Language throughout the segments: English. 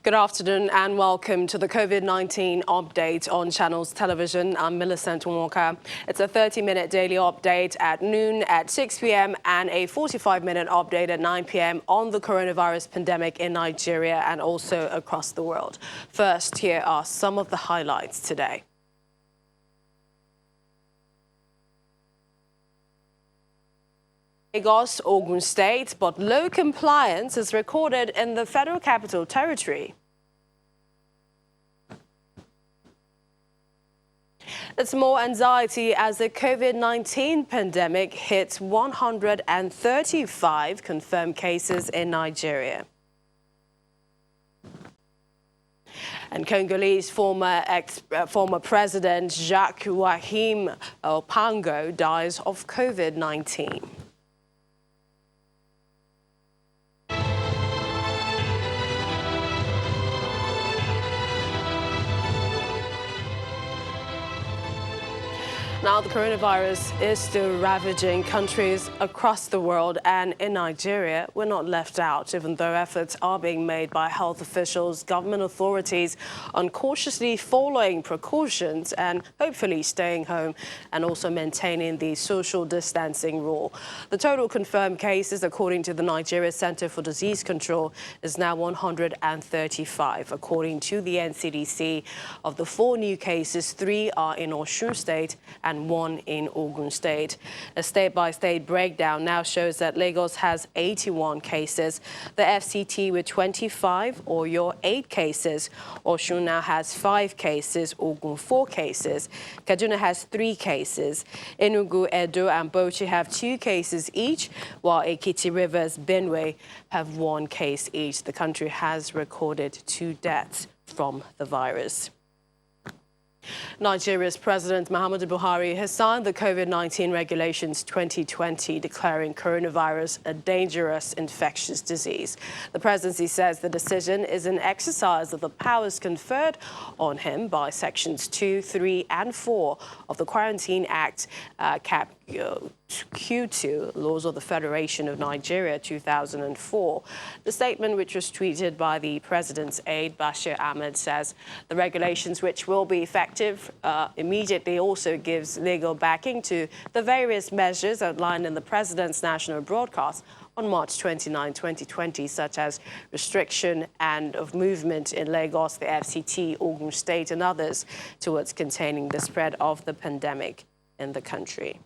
Good afternoon and welcome to the COVID-19 update on Channels Television. I'm Millicent Walker. It's a 30-minute daily update at noon, at 6 p.m. and a 45-minute update at 9 p.m. on the coronavirus pandemic in Nigeria and also across the world. First, here are some of the highlights today. Lagos, Ogun State, but low compliance is recorded in the Federal Capital Territory. It's more anxiety as the COVID-19 pandemic hits 135 confirmed cases in Nigeria. And Congolese former President Jacques Wahim Pango dies of COVID-19. Now, the coronavirus is still ravaging countries across the world, and in Nigeria, we're not left out, even though efforts are being made by health officials, government authorities on cautiously following precautions and hopefully staying home and also maintaining the social distancing rule. The total confirmed cases, according to the Nigeria Center for Disease Control, is now 135. According to the NCDC, of the 4 new cases, 3 are in Osun State and 1 in Ogun State. A state-by-state breakdown now shows that Lagos has 81 cases, the FCT with 25, Oyo 8 cases, Osun now has 5 cases, Ogun 4 cases, Kaduna has 3 cases, Enugu, Edo and Bauchi have 2 cases each, while Ekiti, Rivers, Benue have 1 case each. The country has recorded 2 deaths from the virus. Nigeria's President Muhammadu Buhari has signed the COVID-19 Regulations 2020, declaring coronavirus a dangerous infectious disease. The presidency says the decision is an exercise of the powers conferred on him by Sections 2, 3 and 4 of the Quarantine Act, Cap Q2, Laws of the Federation of Nigeria 2004. The statement, which was tweeted by the president's aide, Bashir Ahmed, says the regulations, which will be effective immediately, also gives legal backing to the various measures outlined in the president's national broadcast on March 29, 2020, such as restriction and of movement in Lagos, the FCT, Ogun State and others towards containing the spread of the pandemic in the country.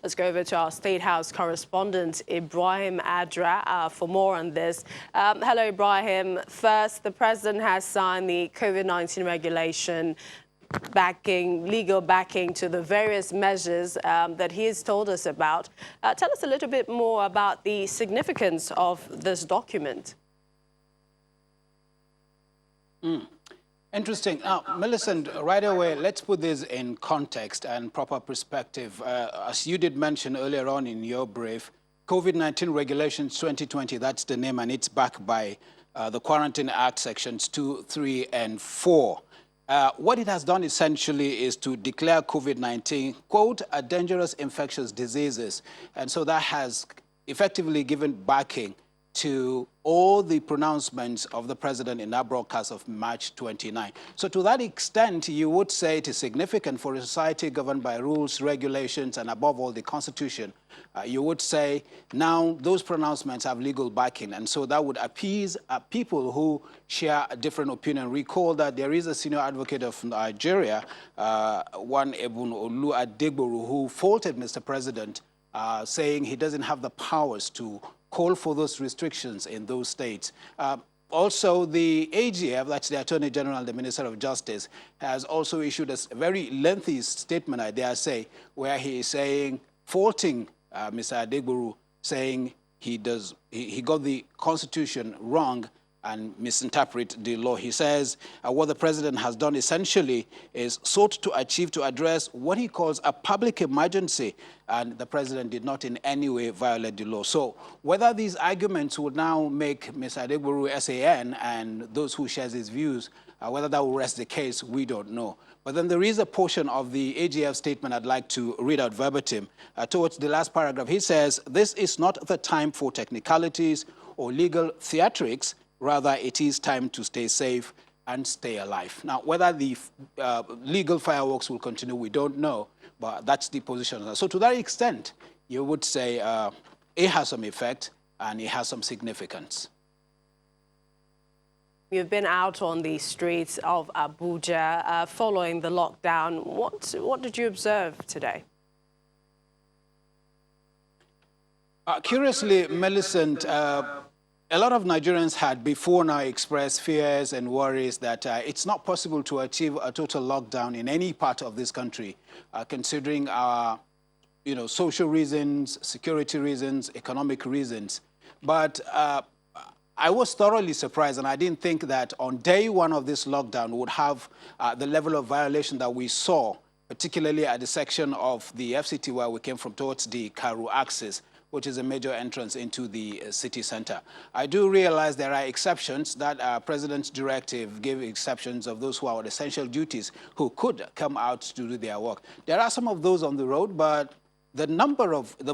Let's go over to our State House correspondent, Ibrahim Adra, for more on this. Hello, Ibrahim. First, the president has signed the COVID-19 regulation legal backing to the various measures that he has told us about. Tell us a little bit more about the significance of this document. Interesting. Now, Millicent, right away, let's put this in context and proper perspective. As you did mention earlier on in your brief, COVID-19 Regulations 2020, that's the name, and it's backed by the Quarantine Act Sections 2, 3, and 4. What it has done essentially is to declare COVID-19, quote, a dangerous infectious disease. And so that has effectively given backing to all the pronouncements of the president in that broadcast of March 29. So to that extent, you would say it is significant for a society governed by rules, regulations, and above all, the Constitution. You would say now those pronouncements have legal backing, and so that would appease people who share a different opinion. Recall that there is a senior advocate of Nigeria, one Ebun Olu Adegboru, who faulted Mr. President, saying he doesn't have the powers to call for those restrictions in those states. Also, the AGF, that's the Attorney General and the Minister of Justice, has also issued a very lengthy statement, I dare say, where he is saying, faulting Mr. Adegboru, saying he got the Constitution wrong and misinterpret the law. He says what the president has done essentially is sought to achieve to address what he calls a public emergency, and the president did not in any way violate the law. So whether these arguments would now make Mr. Adegboro SAN and those who share his views, whether that will rest the case, we don't know. But then there is a portion of the AGF statement I'd like to read out verbatim. Towards the last paragraph, he says, "This is not the time for technicalities or legal theatrics. Rather, it is time to stay safe and stay alive." Now, whether the legal fireworks will continue, we don't know, but that's the position. So to that extent, you would say it has some effect and it has some significance. You've been out on the streets of Abuja following the lockdown. What did you observe today? Curiously, Millicent, a lot of Nigerians had before now expressed fears and worries that it's not possible to achieve a total lockdown in any part of this country, considering our social reasons, security reasons, economic reasons. But I was thoroughly surprised, and I didn't think that on day one of this lockdown would have the level of violation that we saw, particularly at the section of the FCT where we came from towards the Karu axis, which is a major entrance into the city center. I do realize there are exceptions, that President's directive gave exceptions of those who are on essential duties who could come out to do their work. There are some of those on the road, but the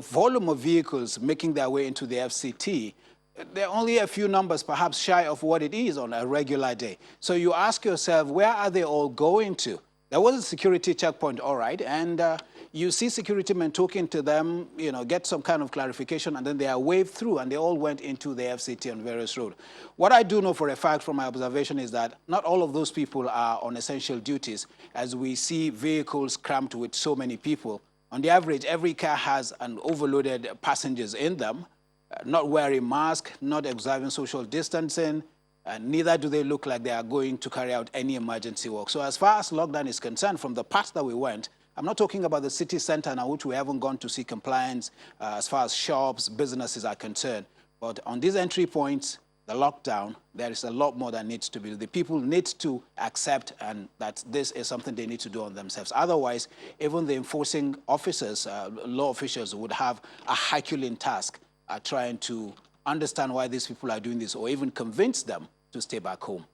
volume of vehicles making their way into the FCT, there are only a few numbers perhaps shy of what it is on a regular day. So you ask yourself, where are they all going to? There was a security checkpoint, all right, and you see security men talking to them, get some kind of clarification, and then they are waved through, and they all went into the FCT on various roads. What I do know for a fact from my observation is that not all of those people are on essential duties, as we see vehicles cramped with so many people. On the average, every car has an overloaded passengers in them, not wearing masks, not observing social distancing, and neither do they look like they are going to carry out any emergency work. So as far as lockdown is concerned, from the past that we went, I'm not talking about the city center now, which we haven't gone to see compliance as far as shops, businesses are concerned. But on these entry points, the lockdown, there is a lot more that needs to be. The people need to accept and that this is something they need to do on themselves. Otherwise, even the enforcing officers, law officials would have a Herculean task trying to understand why these people are doing this or even convince them to stay back home.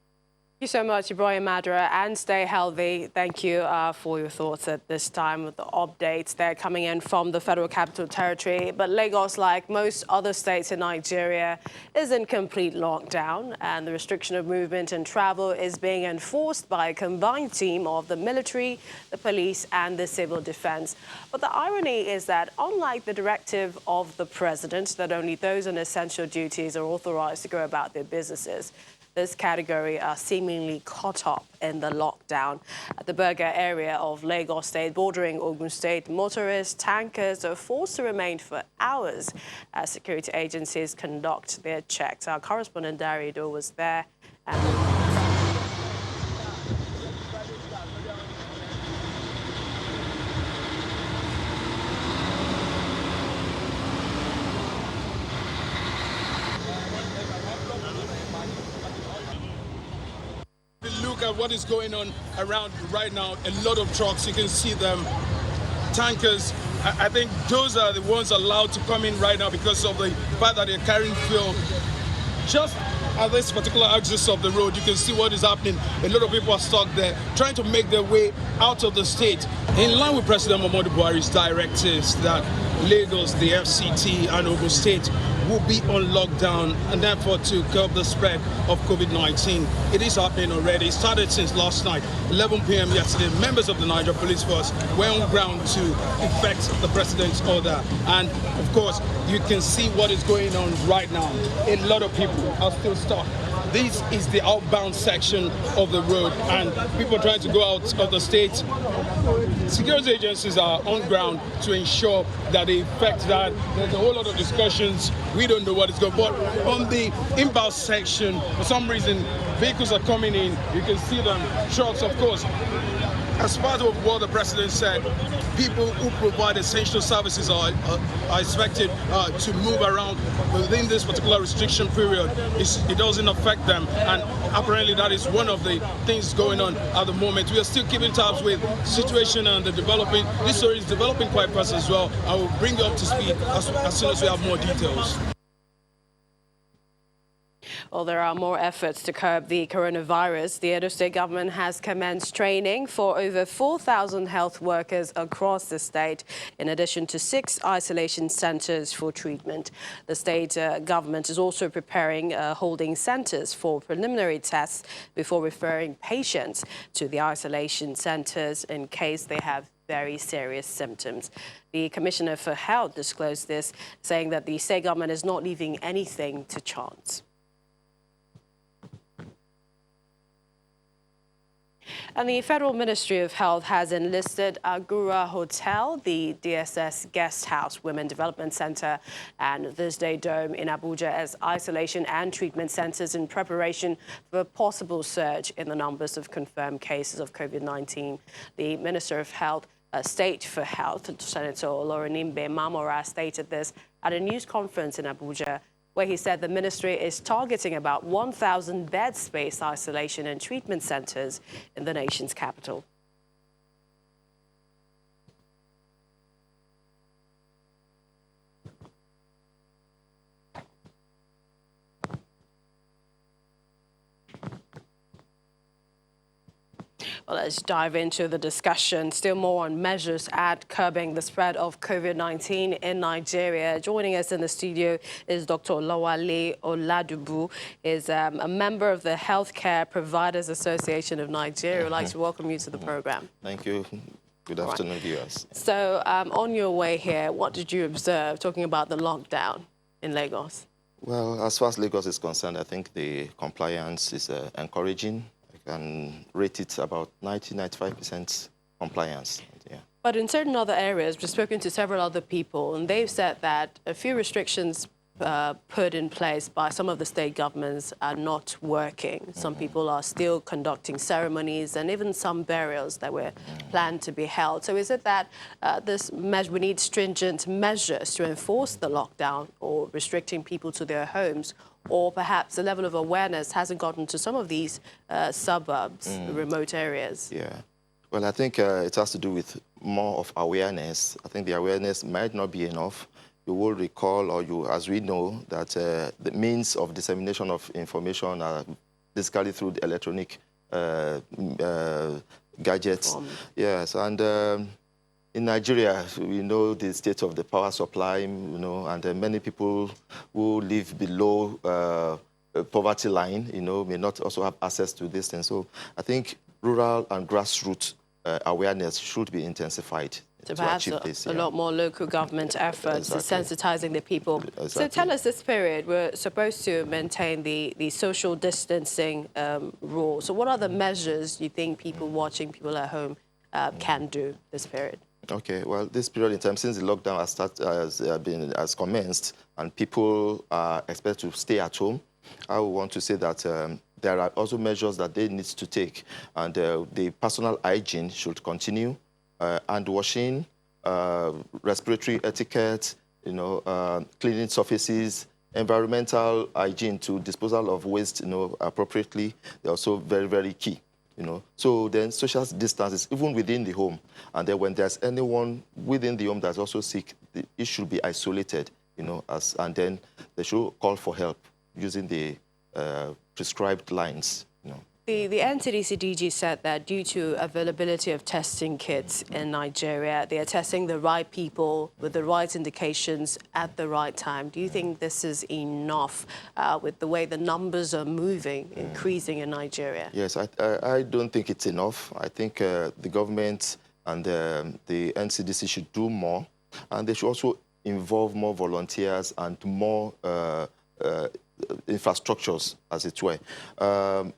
Thank you so much, Ibrahim Madra, and stay healthy. Thank you for your thoughts at this time with the updates. They're coming in from the Federal Capital Territory, but Lagos, like most other states in Nigeria, is in complete lockdown, and the restriction of movement and travel is being enforced by a combined team of the military, the police, and the civil defense. But the irony is that, unlike the directive of the president that only those on essential duties are authorized to go about their businesses, this category are seemingly caught up in the lockdown. At the Berger area of Lagos State, bordering Ogun State, motorists, tankers are forced to remain for hours as security agencies conduct their checks. Our correspondent Darido was there. Look at what is going on around right now. A lot of trucks, you can see them, tankers. I think those are the ones allowed to come in right now because of the fact that they're carrying fuel. Just at this particular axis of the road, you can see what is happening. A lot of people are stuck there, trying to make their way out of the state. In line with President Buhari's directives that Lagos, the FCT, and Ogun State will be on lockdown, and therefore to curb the spread of COVID-19. It is happening already. It started since last night, 11 p.m. yesterday. Members of the Niger Police Force were on ground to effect the president's order. And of course, you can see what is going on right now. A lot of people are still stuck. This is the outbound section of the road, and people trying to go out of the state. Security agencies are on ground to ensure that they effect that. There's a whole lot of discussions. We don't know what is going on. But on the inbound section, for some reason, vehicles are coming in. You can see them, trucks, of course. As part of what the president said, people who provide essential services are expected to move around within this particular restriction period. It doesn't affect them, and apparently that is one of the things going on at the moment. We are still keeping tabs with the situation and the developing. This story is developing quite fast as well. I will bring you up to speed as soon as we have more details. Well, there are more efforts to curb the coronavirus. The Edo State government has commenced training for over 4,000 health workers across the state, in addition to 6 isolation centers for treatment. The state government is also preparing holding centers for preliminary tests before referring patients to the isolation centers in case they have very serious symptoms. The Commissioner for Health disclosed this, saying that the state government is not leaving anything to chance. And the Federal Ministry of Health has enlisted Agura Hotel, the DSS Guest House, Women Development Center, and Thursday Dome in Abuja as isolation and treatment centers in preparation for a possible surge in the numbers of confirmed cases of COVID-19. The Minister of Health, State for Health, Senator Oloronimbe Mamora, stated this at a news conference in Abuja, where he said the ministry is targeting about 1,000 bed space isolation and treatment centers in the nation's capital. Well, let's dive into the discussion. Still more on measures at curbing the spread of COVID-19 in Nigeria. Joining us in the studio is Dr. Olawale Oladubu. Is a member of the Healthcare Providers Association of Nigeria. I'd like to welcome you to the program. Thank you. Good afternoon, viewers. So, on your way here, what did you observe talking about the lockdown in Lagos? Well, as far as Lagos is concerned, I think the compliance is encouraging. And rate it about 90–95% compliance. Yeah. But in certain other areas, we've spoken to several other people, and they've said that a few restrictions put in place by some of the state governments are not working. Some people are still conducting ceremonies and even some burials that were planned to be held. So is it that we need stringent measures to enforce the lockdown or restricting people to their homes? Or perhaps the level of awareness hasn't gotten to some of these suburbs, remote areas? Yeah. Well, I think it has to do with more of awareness. I think the awareness might not be enough. You will recall, or as we know, that the means of dissemination of information are basically through the electronic gadgets. Yes, and in Nigeria, we know the state of the power supply, and many people who live below poverty line, may not also have access to this thing. So I think rural and grassroots awareness should be intensified. So perhaps a lot more local government efforts in sensitizing the people. Exactly. So tell us, this period, we're supposed to maintain the social distancing rule. So what are the measures you think people watching, people at home, can do this period? Okay, well, this period in time, since the lockdown has commenced and people are expected to stay at home, I would want to say that there are also measures that they need to take, and the personal hygiene should continue. Hand washing, respiratory etiquette, cleaning surfaces, environmental hygiene to disposal of waste, appropriately. They're also very, very key. So then social distances, even within the home, and then when there's anyone within the home that's also sick, it should be isolated, and then they should call for help using the prescribed lines. The NCDC DG said that due to availability of testing kits in Nigeria, they are testing the right people with the right indications at the right time. Do you think this is enough with the way the numbers are moving, increasing in Nigeria? Yes, I don't think it's enough. I think the government and the NCDC should do more, and they should also involve more volunteers and more infrastructures, as it were.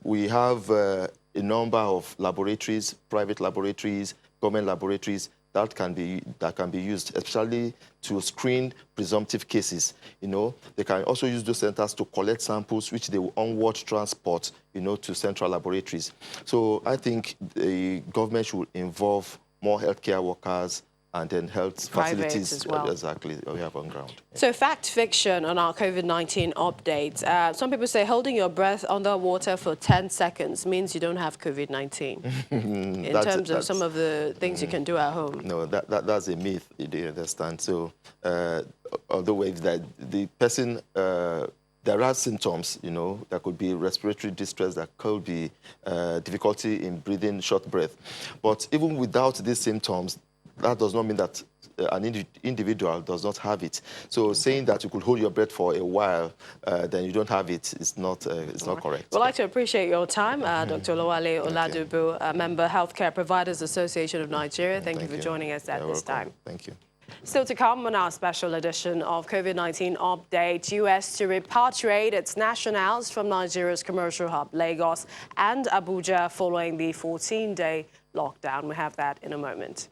We have a number of laboratories, private laboratories, government laboratories that can be used, especially to screen presumptive cases. They can also use those centers to collect samples, which they will onward transport, to central laboratories. So I think the government should involve more healthcare workers and then health Private facilities as well. Exactly we have on ground. So fact fiction on our COVID-19 update. Some people say holding your breath underwater for 10 seconds means you don't have COVID-19 in terms of some of the things you can do at home. No, that's a myth, you understand. So although if the person, there are symptoms, there could be respiratory distress, there could be difficulty in breathing, short breath. But even without these symptoms, that does not mean that an individual does not have it. So saying that you could hold your breath for a while, then you don't have it, is not correct. We'd like to appreciate your time, Dr. Olawale Oladubu, a member, Healthcare Providers Association of Nigeria. Thank you for joining us at this time. Thank you. Still to come on our special edition of COVID-19 Update, U.S. to repatriate its nationals from Nigeria's commercial hub, Lagos and Abuja, following the 14-day lockdown. We have that in a moment.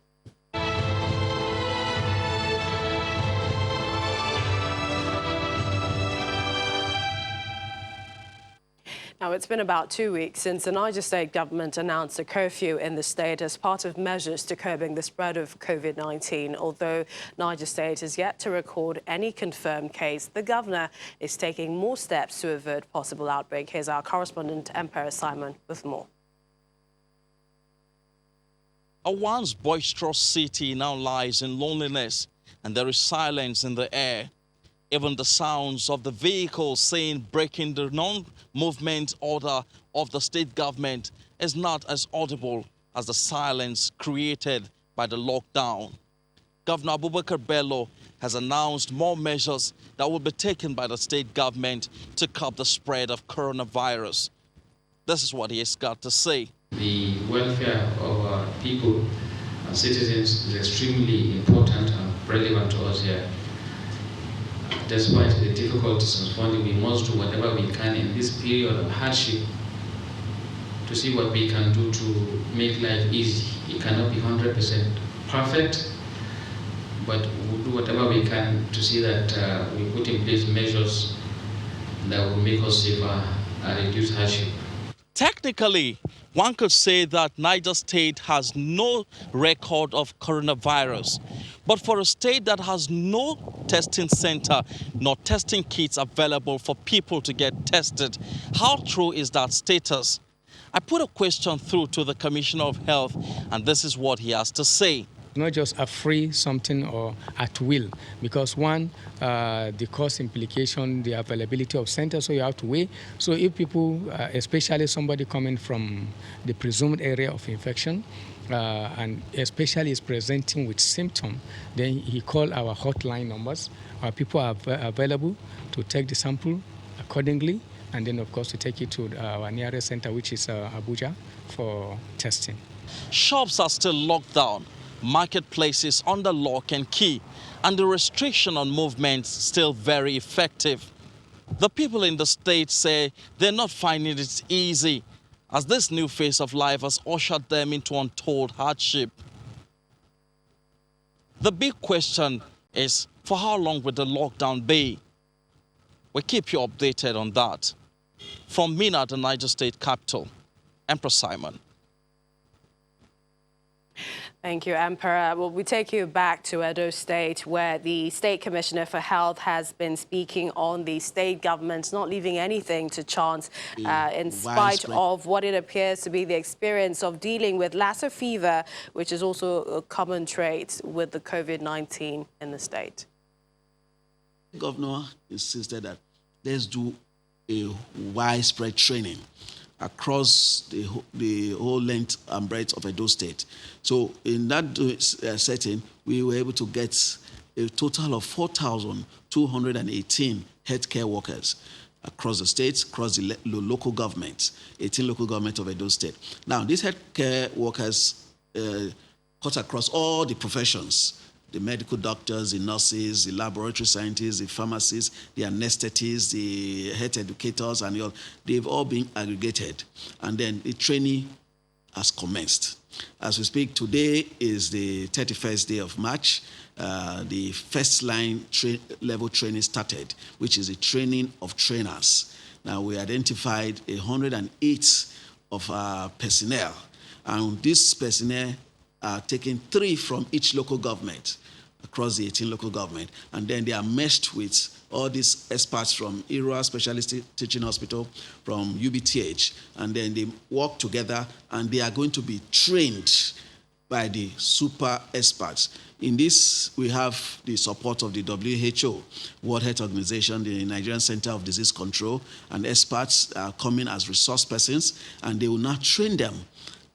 Now, it's been about 2 weeks since the Niger State government announced a curfew in the state as part of measures to curbing the spread of COVID-19. Although Niger State has yet to record any confirmed case, the governor is taking more steps to avert possible outbreak. Here's our correspondent, Emperor Simon, with more. A once boisterous city now lies in loneliness, and there is silence in the air. Even the sounds of the vehicles saying breaking the non-movement order of the state government is not as audible as the silence created by the lockdown. Governor Abubakar Bello has announced more measures that will be taken by the state government to curb the spread of coronavirus. This is what he has got to say. The welfare of our people and citizens is extremely important and relevant to us here. Despite the difficulties of funding, we must do whatever we can in this period of hardship to see what we can do to make life easy. It cannot be 100% perfect, but we'll do whatever we can to see that we put in place measures that will make us safer and reduce hardship. Technically, one could say that Niger State has no record of coronavirus. But for a state that has no testing center nor testing kits available for people to get tested, how true is that status? I put a question through to the Commissioner of Health, and this is what he has to say. Not just a free something or at will, because one, the cost implication, the availability of centers, so you have to weigh. So if people, especially somebody coming from the presumed area of infection, and especially is presenting with symptoms, then he call our hotline numbers. Our people are available to take the sample accordingly, and then of course to take it to our nearest center, which is Abuja, for testing. Shops are still locked down. Marketplaces under lock and key, and the restriction on movement still very effective. The people in the state say they're not finding it easy, as this new phase of life has ushered them into untold hardship. The big question is, for how long will the lockdown be? We'll keep you updated on that. From Mina, the Niger State capital, Emperor Simon. Thank you, Emperor. Well, we take you back to Edo State, where the State Commissioner for Health has been speaking on the state government not leaving anything to chance in spite of what it appears to be the experience of dealing with Lassa fever, which is also a common trait with the COVID-19 in the state. The governor insisted that let's do a widespread training across the whole length and breadth of Edo State. So in that setting, we were able to get a total of 4,218 healthcare workers across the states, across the local governments, 18 local governments of Edo State. Now, these healthcare workers cut across all the professions: the medical doctors, the nurses, the laboratory scientists, the pharmacists, the anesthetists, the health educators, and they've all been aggregated. And then the training has commenced. As we speak, today is the 31st day of March. The first line level training started, which is the training of trainers. Now, we identified 108 of our personnel, and these personnel are taking 3 from each local government across the 18 local government, and then they are meshed with all these experts from IRA Specialist Teaching Hospital, from UBTH, and then they work together, and they are going to be trained by the super experts. In this, we have the support of the WHO, World Health Organization, the Nigerian Center of Disease Control, and experts are coming as resource persons, and they will now train them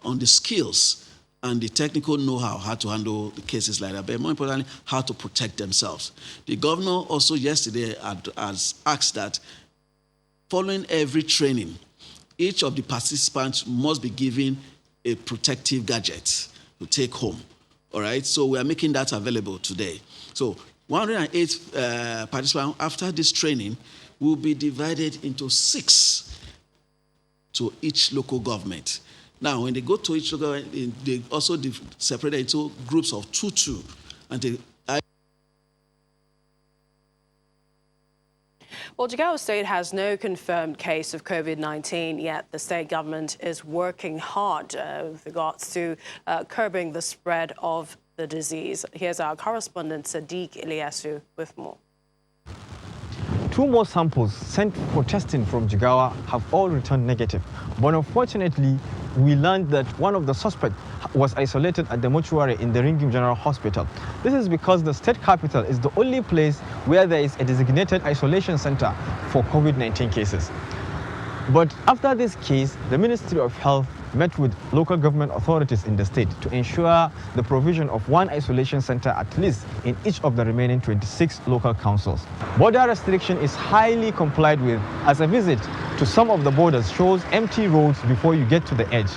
on the skills and the technical know-how, how to handle the cases like that, but more importantly, how to protect themselves. The governor also yesterday has asked that following every training, each of the participants must be given a protective gadget to take home. All right, so we are making that available today. So 108 participants after this training will be divided into 6 to each local government. Now, when they go to each local government, they also separated into groups of 2-2, and they. Well, Jigawa State has no confirmed case of COVID-19, yet the state government is working hard with regards to curbing the spread of the disease. Here's our correspondent, Sadiq Ilyasu, with more. 2 more samples sent for testing from Jigawa have all returned negative. But unfortunately, we learned that one of the suspects was isolated at the mortuary in the Ringim General Hospital. This is because the state capital is the only place where there is a designated isolation center for COVID-19 cases. But after this case, the Ministry of Health met with local government authorities in the state to ensure the provision of 1 isolation center at least in each of the remaining 26 local councils. Border restriction is highly complied with, as a visit to some of the borders shows empty roads before you get to the edge.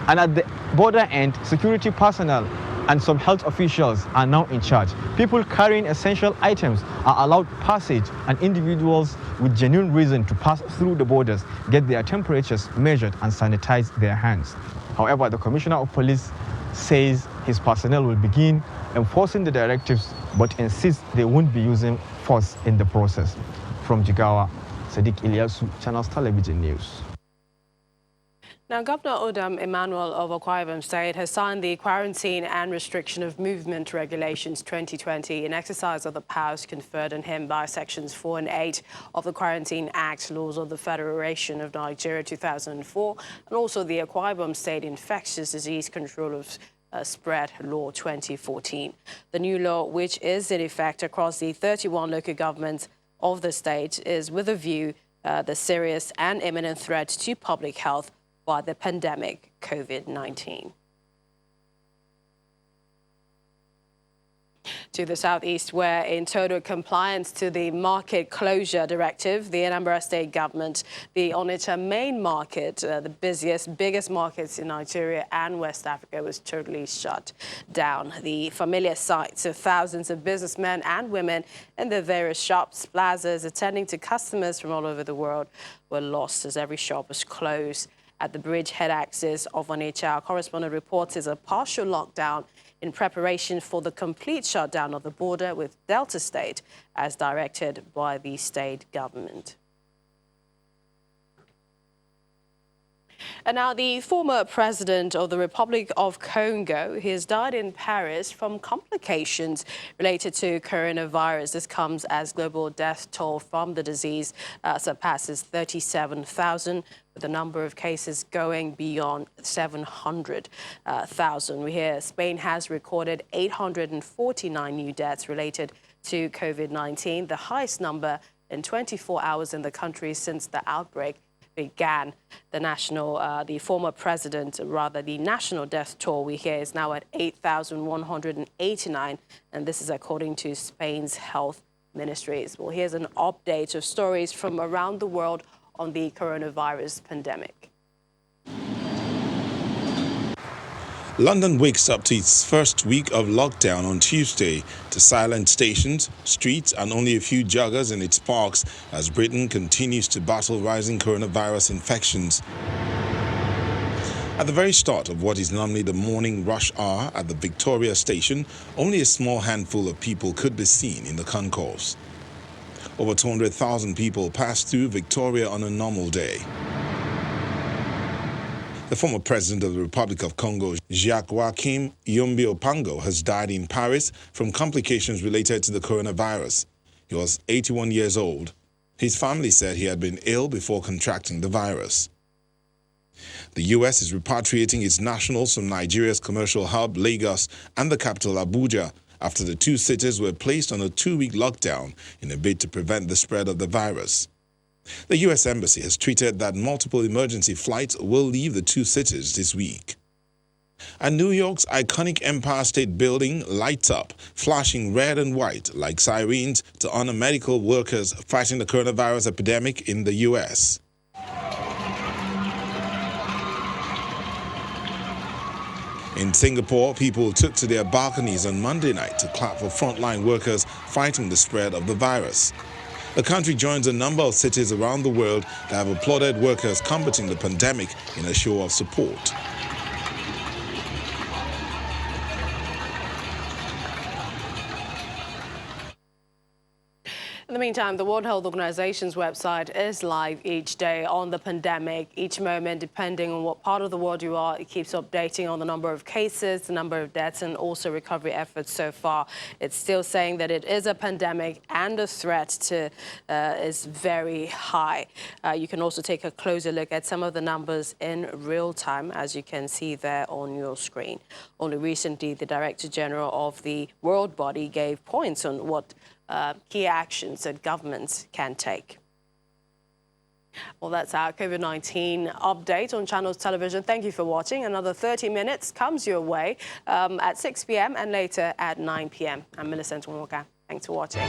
And at the border end, security personnel and some health officials are now in charge. People carrying essential items are allowed passage, and individuals with genuine reason to pass through the borders get their temperatures measured and sanitize their hands. However, the Commissioner of Police says his personnel will begin enforcing the directives, but insists they won't be using force in the process. From Jigawa, Sadiq Ilyasu, Channels Television News. Now, Governor Odam Emmanuel of Akwa Ibom State has signed the Quarantine and Restriction of Movement Regulations 2020 in exercise of the powers conferred on him by Sections 4 and 8 of the Quarantine Act, Laws of the Federation of Nigeria 2004, and also the Akwa Ibom State Infectious Disease Control of Spread Law 2014. The new law, which is in effect across the 31 local governments of the state, is with a view the serious and imminent threat to public health by the pandemic COVID-19. To the southeast, where in total compliance to the market closure directive, the Anambra State government, the Onitsha main market, the biggest markets in Nigeria and West Africa, was totally shut down. The familiar sights of thousands of businessmen and women in their various shops, plazas, attending to customers from all over the world were lost as every shop was closed. At the bridgehead axis of Onitsha, our correspondent reports is a partial lockdown in preparation for the complete shutdown of the border with Delta State, as directed by the state government. And now the former president of the Republic of Congo, he has died in Paris from complications related to coronavirus. This comes as global death toll from the disease surpasses 37,000, with the number of cases going beyond 700,000. We hear Spain has recorded 849 new deaths related to COVID-19, the highest number in 24 hours in the country since the outbreak began. The national death toll we hear is now at 8,189, and this is according to Spain's health ministries. Well, here's an update of stories from around the world on the coronavirus pandemic. London wakes up to its first week of lockdown on Tuesday to silent stations, streets, and only a few joggers in its parks as Britain continues to battle rising coronavirus infections. At the very start of what is normally the morning rush hour at the Victoria station, only a small handful of people could be seen in the concourse. Over 200,000 people pass through Victoria on a normal day. The former president of the Republic of Congo, Jigawa Yombi Opango, has died in Paris from complications related to the coronavirus. He was 81 years old. His family said he had been ill before contracting the virus. The U.S. is repatriating its nationals from Nigeria's commercial hub, Lagos, and the capital, Abuja, after the two cities were placed on a 2-week lockdown in a bid to prevent the spread of the virus. The U.S. Embassy has tweeted that multiple emergency flights will leave the two cities this week. And New York's iconic Empire State Building lights up, flashing red and white like sirens to honor medical workers fighting the coronavirus epidemic in the U.S. In Singapore, people took to their balconies on Monday night to clap for frontline workers fighting the spread of the virus. The country joins a number of cities around the world that have applauded workers combating the pandemic in a show of support. In the meantime, the World Health Organization's website is live each day on the pandemic. Each moment, depending on what part of the world you are, it keeps updating on the number of cases, the number of deaths, and also recovery efforts so far. It's still saying that it is a pandemic and the threat to is very high. You can also take a closer look at some of the numbers in real time, as you can see there on your screen. Only recently, the Director General of the World Body gave points on what key actions that governments can take. Well, that's our COVID-19 update on Channels Television. Thank you for watching. Another 30 minutes comes your way at 6 p.m. and later at 9 p.m. I'm Millicent Walker. Thanks for watching.